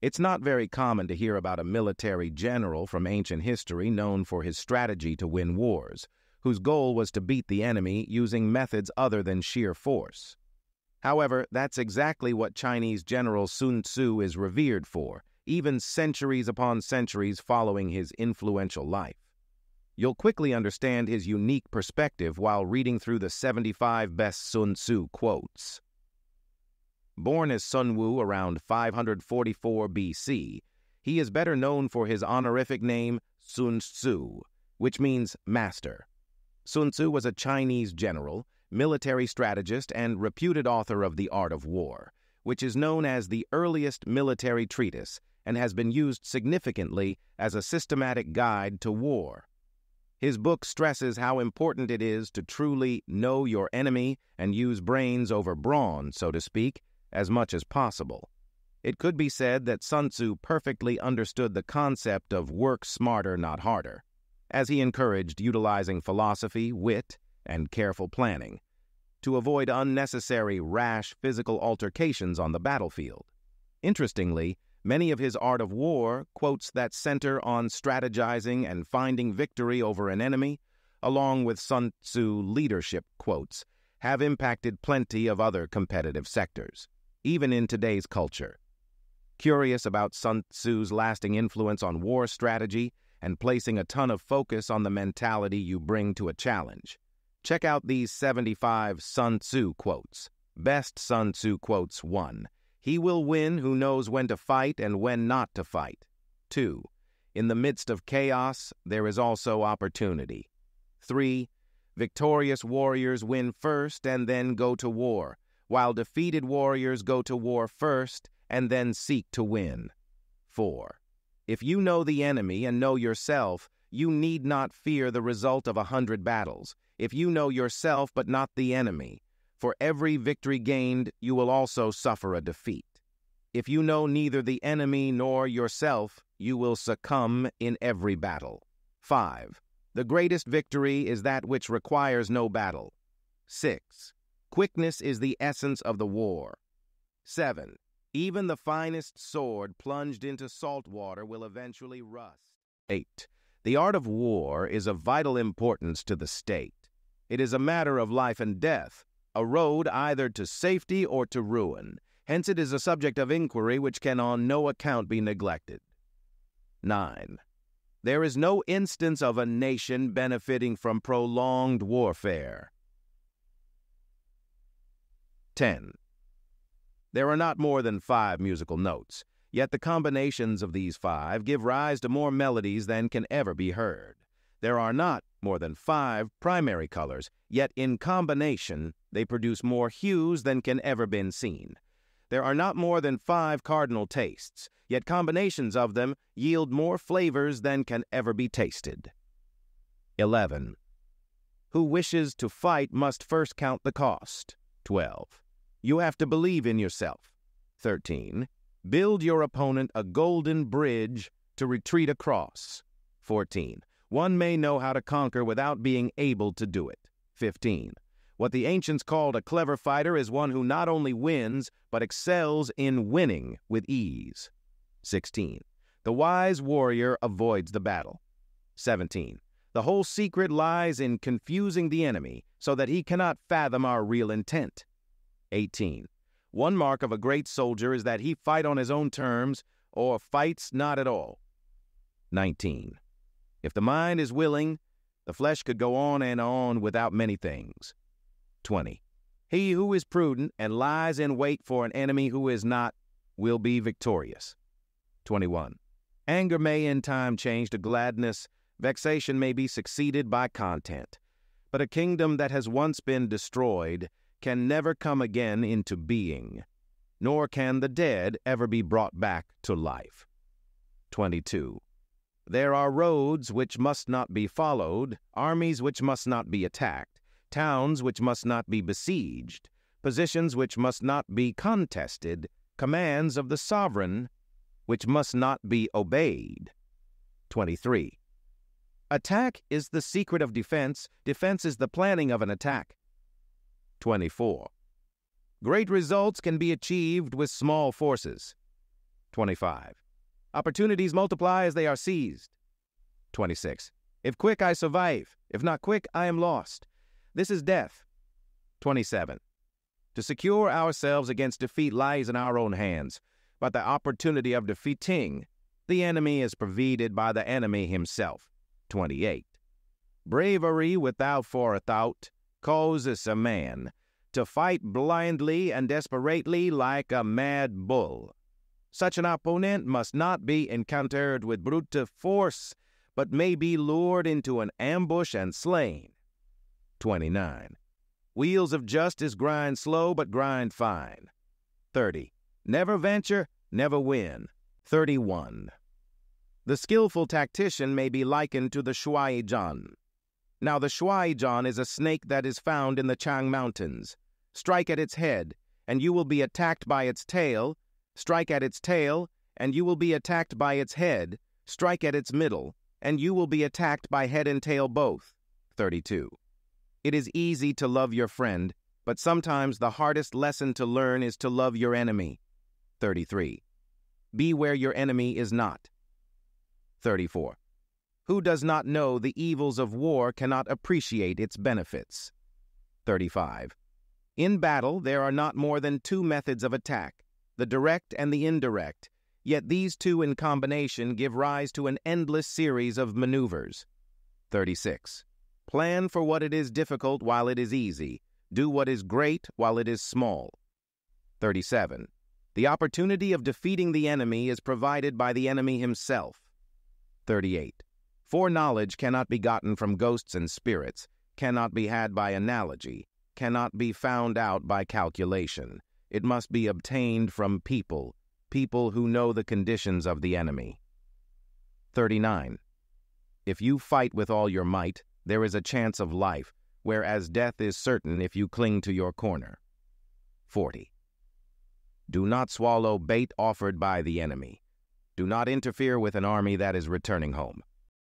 It's not very common to hear about a military general from ancient history known for his strategy to win wars, whose goal was to beat the enemy using methods other than sheer force. However, that's exactly what Chinese General Sun Tzu is revered for, even centuries upon centuries following his influential life. You'll quickly understand his unique perspective while reading through the 75 best Sun Tzu quotes. Born as Sun Wu around 544 BC, he is better known for his honorific name Sun Tzu, which means master. Sun Tzu was a Chinese general, military strategist, and reputed author of The Art of War, which is known as the earliest military treatise and has been used significantly as a systematic guide to war. His book stresses how important it is to truly know your enemy and use brains over brawn, so to speak, as much as possible. It could be said that Sun Tzu perfectly understood the concept of work smarter, not harder, as he encouraged utilizing philosophy, wit, and careful planning to avoid unnecessary, rash physical altercations on the battlefield. Interestingly, many of his Art of War quotes that center on strategizing and finding victory over an enemy, along with Sun Tzu leadership quotes, have impacted plenty of other competitive sectors, even in today's culture. Curious about Sun Tzu's lasting influence on war strategy and placing a ton of focus on the mentality you bring to a challenge? Check out these 75 Sun Tzu quotes. Best Sun Tzu quotes: 1. He will win who knows when to fight and when not to fight. 2. In the midst of chaos, there is also opportunity. 3. Victorious warriors win first and then go to war, while defeated warriors go to war first and then seek to win. 4. If you know the enemy and know yourself, you need not fear the result of 100 battles. If you know yourself but not the enemy, for every victory gained, you will also suffer a defeat. If you know neither the enemy nor yourself, you will succumb in every battle. 5. The greatest victory is that which requires no battle. 6. Quickness is the essence of the war. 7. Even the finest sword plunged into salt water will eventually rust. 8. The art of war is of vital importance to the state. It is a matter of life and death, a road either to safety or to ruin. Hence it is a subject of inquiry which can on no account be neglected. 9. There is no instance of a nation benefiting from prolonged warfare. 10. There are not more than 5 musical notes, yet the combinations of these 5 give rise to more melodies than can ever be heard. There are not more than 5 primary colors, yet in combination they produce more hues than can ever been seen. There are not more than 5 cardinal tastes, yet combinations of them yield more flavors than can ever be tasted. 11. Who wishes to fight must first count the cost. 12. You have to believe in yourself. 13. Build your opponent a golden bridge to retreat across. 14. One may know how to conquer without being able to do it. 15. What the ancients called a clever fighter is one who not only wins, but excels in winning with ease. 16. The wise warrior avoids the battle. 17. The whole secret lies in confusing the enemy so that he cannot fathom our real intent. 18. One mark of a great soldier is that he fight on his own terms or fights not at all. 19. If the mind is willing, the flesh could go on and on without many things. 20. He who is prudent and lies in wait for an enemy who is not will be victorious. 21. Anger may in time change to gladness, vexation may be succeeded by content, but a kingdom that has once been destroyed can never come again into being, nor can the dead ever be brought back to life. 22. There are roads which must not be followed, armies which must not be attacked, towns which must not be besieged, positions which must not be contested, commands of the sovereign which must not be obeyed. 23. Attack is the secret of defense. Defense is the planning of an attack. 24. Great results can be achieved with small forces. 25. Opportunities multiply as they are seized. 26. If quick, I survive. If not quick, I am lost. This is death. 27. To secure ourselves against defeat lies in our own hands, but the opportunity of defeating the enemy is provided by the enemy himself. 28. Bravery without forethought causes a man to fight blindly and desperately like a mad bull. Such an opponent must not be encountered with brute force, but may be lured into an ambush and slain. 29. Wheels of justice grind slow, but grind fine. 30. Never venture, never win. 31. The skillful tactician may be likened to the shuai-jan. Now the shuai-jan is a snake that is found in the Chang Mountains. Strike at its head, and you will be attacked by its tail. Strike at its tail, and you will be attacked by its head. Strike at its middle, and you will be attacked by head and tail both. 32. It is easy to love your friend, but sometimes the hardest lesson to learn is to love your enemy. 33. Be where your enemy is not. 34. Who does not know the evils of war cannot appreciate its benefits. 35. In battle, there are not more than two methods of attack, the direct and the indirect, yet these two in combination give rise to an endless series of maneuvers. 36. Plan for what it is difficult while it is easy. Do what is great while it is small. 37. The opportunity of defeating the enemy is provided by the enemy himself. 38. Foreknowledge cannot be gotten from ghosts and spirits, cannot be had by analogy, cannot be found out by calculation. It must be obtained from people who know the conditions of the enemy. 39. If you fight with all your might, there is a chance of life, whereas death is certain if you cling to your corner. 40. Do not swallow bait offered by the enemy. Do not interfere with an army that is returning home.